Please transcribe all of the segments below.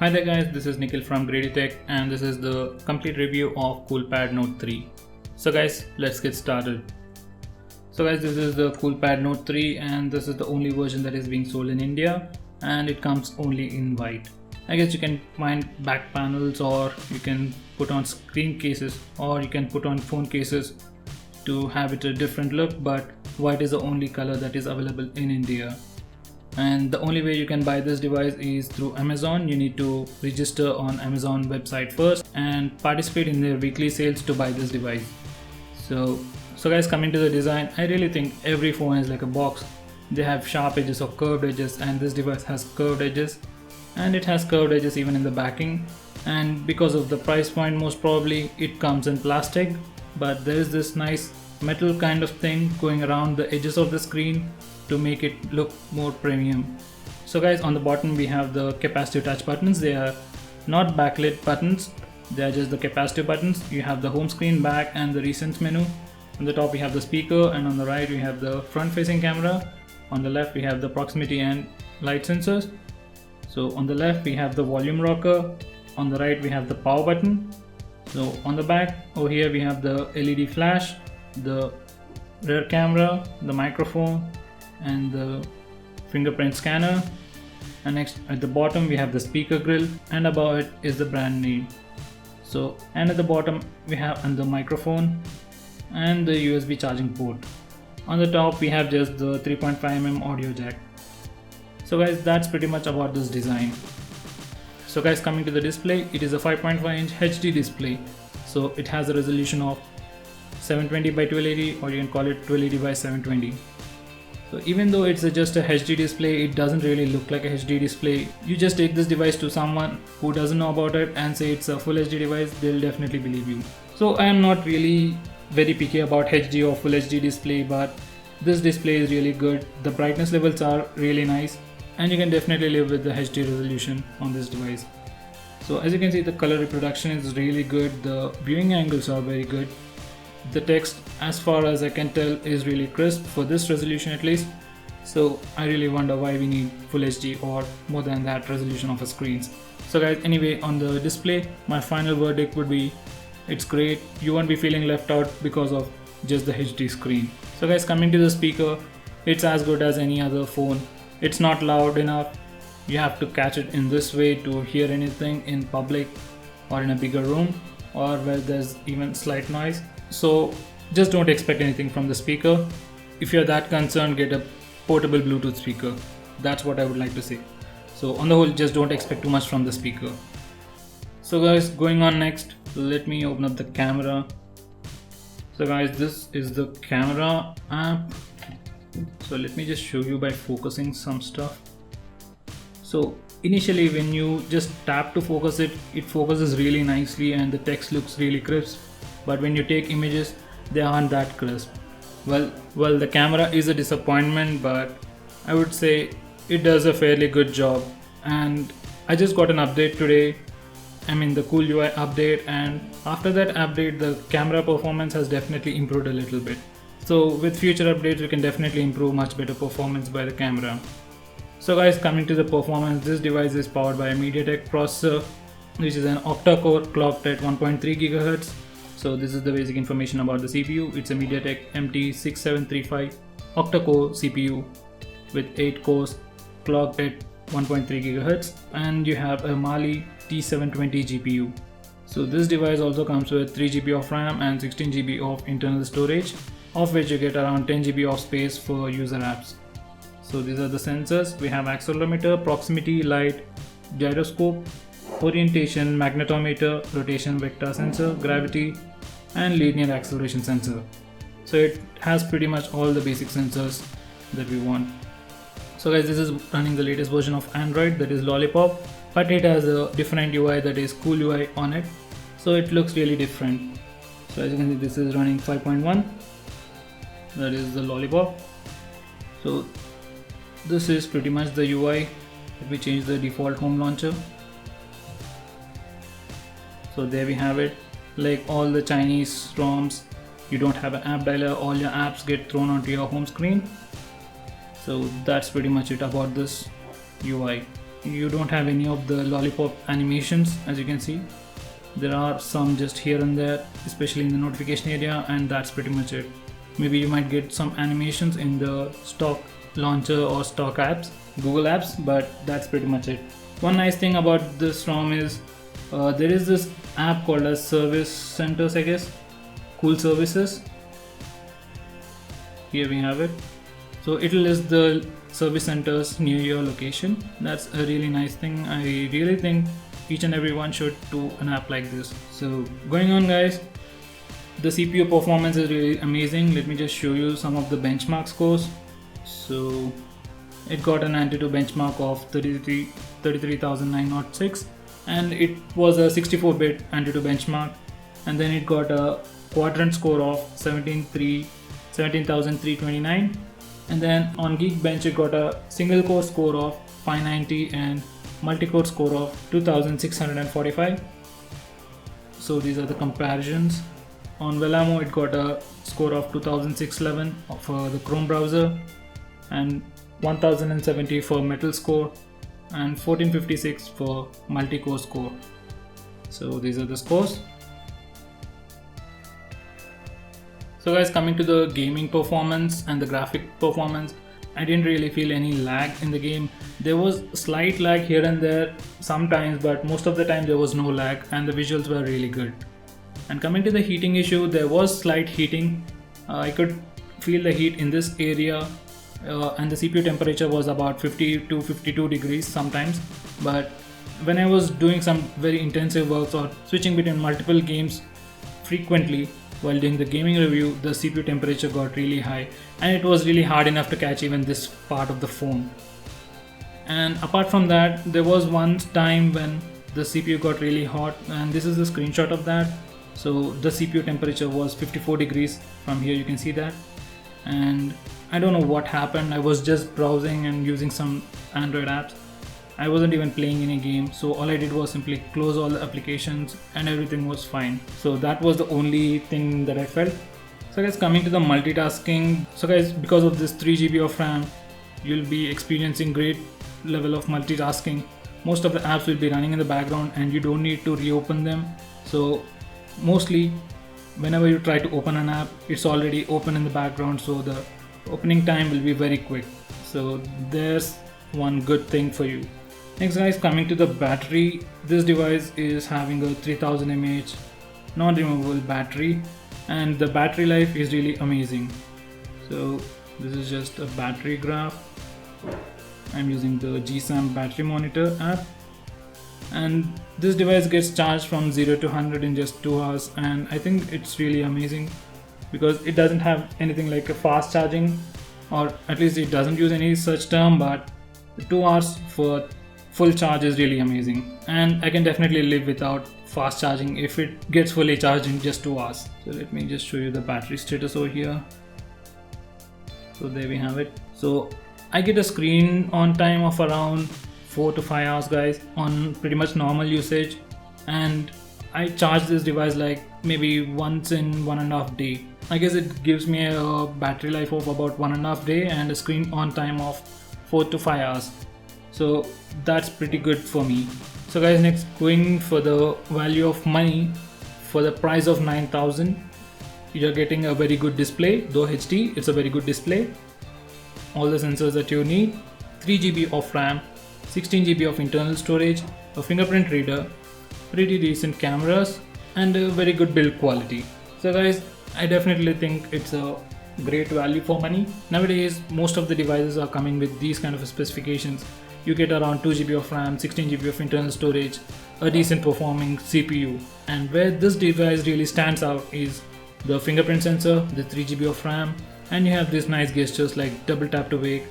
Hi there guys, this is Nikhil from GreedyTech and this is the complete review of Coolpad Note 3. So guys, let's get started. So guys, this is the Coolpad Note 3 and this is the only version that is being sold in India and it comes only in white. I guess you can find back panels or you can put on screen cases or you can put on phone cases to have it a different look, but white is the only color that is available in India. And the only way you can buy this device is through Amazon. You need to register on Amazon website first and participate in their weekly sales to buy this device. So guys, coming to the design, I really think every phone is like a box. They have sharp edges or curved edges, and this device has curved edges, and it has curved edges even in the backing. And because of the price point, most probably it comes in plastic, but there is this nice metal kind of thing going around the edges of the screen to make it look more premium. So guys, on the bottom we have the capacitive touch buttons. They are not backlit buttons, they are just the capacitive buttons. You have the home screen, back, and the recent menu. On the top we have the speaker, and on the right we have the front facing camera. On the left we have the proximity and light sensors. So on the left we have the volume rocker, on the right we have the power button. So on the back over here we have the LED flash, the rear camera, the microphone, and the fingerprint scanner. And next at the bottom we have the speaker grill, and above it is the brand name. So, and at the bottom we have the microphone and the USB charging port. On the top we have just the 3.5mm audio jack. So guys, that's pretty much about this design. So guys, coming to the display, it is a 5.5-inch HD display. So it has a resolution of 720 by 1280, or you can call it 1280 by 720. So even though it's just a HD display, it doesn't really look like a HD display. You just take this device to someone who doesn't know about it and say it's a full HD device, they'll definitely believe you. So I am not really very picky about HD or full HD display, but this display is really good. The brightness levels are really nice, and you can definitely live with the HD resolution on this device. So as you can see, the color reproduction is really good. The viewing angles are very good. The text, as far as I can tell, is really crisp for this resolution at least. So I really wonder why we need full HD or more than that resolution of a screens. So guys, anyway, on the display, my final verdict would be it's great. You won't be feeling left out because of just the HD screen. So guys, coming to the speaker, it's as good as any other phone. It's not loud enough. You have to catch it in this way to hear anything in public or in a bigger room or where there's even slight noise. So just don't expect anything from the speaker. If you're that concerned, get a portable Bluetooth speaker. That's what I would like to say. So on the whole, just don't expect too much from the speaker. So guys, going on next, let me open up the camera. So guys, this is the camera app. So let me just show you by focusing some stuff. So initially when you just tap to focus it, it focuses really nicely and the text looks really crisp. But when you take images, they aren't that crisp. Well, the camera is a disappointment, but I would say it does a fairly good job. And I just got an update today. I mean the Cool UI update, and after that update the camera performance has definitely improved a little bit. So with future updates we can definitely improve much better performance by the camera. So guys, coming to the performance, this device is powered by a MediaTek processor, which is an octa-core clocked at 1.3 GHz. So this is the basic information about the CPU. It's a MediaTek MT6735 octa-core CPU with 8 cores clocked at 1.3 GHz, and you have a Mali T720 GPU. So this device also comes with 3 GB of RAM and 16 GB of internal storage, of which you get around 10 GB of space for user apps. So these are the sensors. We have accelerometer, proximity, light, gyroscope, orientation, magnetometer, rotation vector sensor, gravity, and linear acceleration sensor. So it has pretty much all the basic sensors that we want. So guys, this is running the latest version of Android, that is Lollipop, but it has a different UI, that is Cool UI on it. So it looks really different. So as you can see, this is running 5.1, that is the Lollipop. So this is pretty much the UI. Let me change the default home launcher. So there we have it. Like all the Chinese ROMs, you don't have an app dialer, all your apps get thrown onto your home screen. So that's pretty much it about this UI. you don't have any of the lollipop animations. As you can see, there are some just here and there, especially in the notification area, and that's pretty much it. Maybe you might get some animations in the stock launcher or stock apps, Google apps, but that's pretty much it. One nice thing about this ROM is there is this app called as Service Centers, I guess, Cool Services. Here we have it. So it will list the service centers near your location. That's a really nice thing. I really think each and everyone should do an app like this. So going on, guys, the CPU performance is really amazing. Let me just show you some of the benchmark scores. So it got an Antutu benchmark of 33,906, and it was a 64-bit Antutu benchmark, and then it got a quadrant score of 17,329, and then on Geekbench it got a single core score of 590 and multi-core score of 2,645. So these are the comparisons. On Velamo it got a score of 2,611 for the Chrome browser, and 1070 for Metal score, and 1456 for multi-core score. So these are the scores. So guys, coming to the gaming performance and the graphic performance, I didn't really feel any lag in the game. There was slight lag here and there sometimes, but most of the time there was no lag and the visuals were really good. And coming to the heating issue, there was slight heating. I could feel the heat in this area, and the CPU temperature was about 50 to 52 degrees sometimes. But when I was doing some very intensive works or switching between multiple games frequently while doing the gaming review, the CPU temperature got really high, and it was really hard enough to catch even this part of the phone. And apart from that, there was one time when the CPU got really hot, and this is a screenshot of that. So the CPU temperature was 54 degrees. From here you can see that, and I don't know what happened. I was just browsing and using some Android apps. I wasn't even playing any game, so all I did was simply close all the applications and everything was fine. So that was the only thing that I felt. So guys, coming to the multitasking. So guys, because of this 3 GB of RAM, you'll be experiencing great level of multitasking. Most of the apps will be running in the background and you don't need to reopen them. So mostly whenever you try to open an app, it's already open in the background, so the opening time will be very quick. So there's one good thing for you. Next guys, coming to the battery, this device is having a 3000 mAh non-removable battery, and the battery life is really amazing. So this is just a battery graph. I'm using the GSAM battery monitor app, and this device gets charged from 0 to 100 in just 2 hours, and I think it's really amazing because it doesn't have anything like a fast charging, or at least it doesn't use any such term, but 2 hours for full charge is really amazing, and I can definitely live without fast charging if it gets fully charged in just 2 hours. So let me just show you the battery status over here. So there we have it. So I get a screen on time of around 4 to 5 hours guys on pretty much normal usage, and I charge this device like maybe once in 1.5 days. I guess it gives me a battery life of about 1.5 days and a screen on time of 4 to 5 hours. So that's pretty good for me. So guys, next, going for the value of money, for the price of 9,000, you're getting a very good display. Though HD, it's a very good display. All the sensors that you need, 3 GB of RAM, 16 GB of internal storage, a fingerprint reader, pretty decent cameras, and a very good build quality. So guys, I definitely think it's a great value for money. Nowadays, most of the devices are coming with these kind of specifications. You get around 2 GB of RAM, 16 GB of internal storage, a decent performing CPU. And where this device really stands out is the fingerprint sensor, the 3 GB of RAM, and you have these nice gestures like double tap to wake,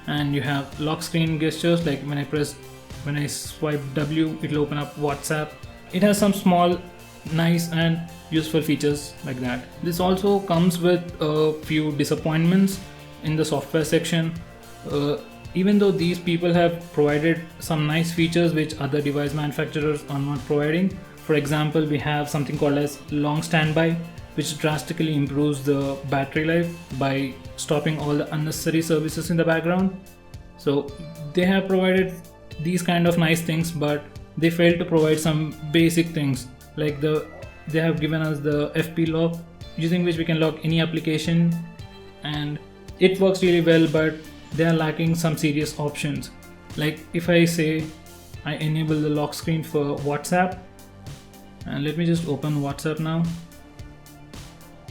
and you have lock screen gestures like when I swipe W, it'll open up WhatsApp. It has some small, nice and useful features like that. This also comes with a few disappointments in the software section. Even though these people have provided some nice features which other device manufacturers are not providing. For example, we have something called as long standby, which drastically improves the battery life by stopping all the unnecessary services in the background. So they have provided these kind of nice things, but they failed to provide some basic things like they have given us the FP lock, using which we can lock any application, and it works really well, but they are lacking some serious options. Like if I say I enable the lock screen for WhatsApp, and let me just open WhatsApp now.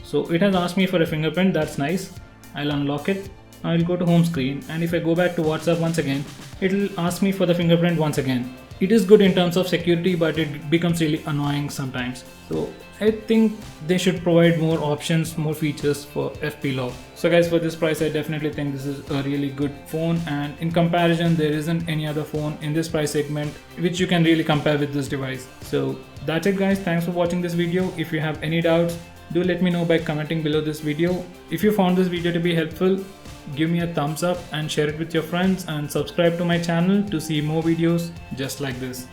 So it has asked me for a fingerprint, that's nice. I'll unlock it. Now I'll go to home screen, and if I go back to WhatsApp once again, it'll ask me for the fingerprint once again. It is good in terms of security, but it becomes really annoying sometimes. So I think they should provide more options, more features for FP lock. So guys, for this price, I definitely think this is a really good phone, and in comparison, there isn't any other phone in this price segment which you can really compare with this device. So that's it guys, thanks for watching this video. If you have any doubts, do let me know by commenting below this video. If you found this video to be helpful, give me a thumbs up and share it with your friends, and subscribe to my channel to see more videos just like this.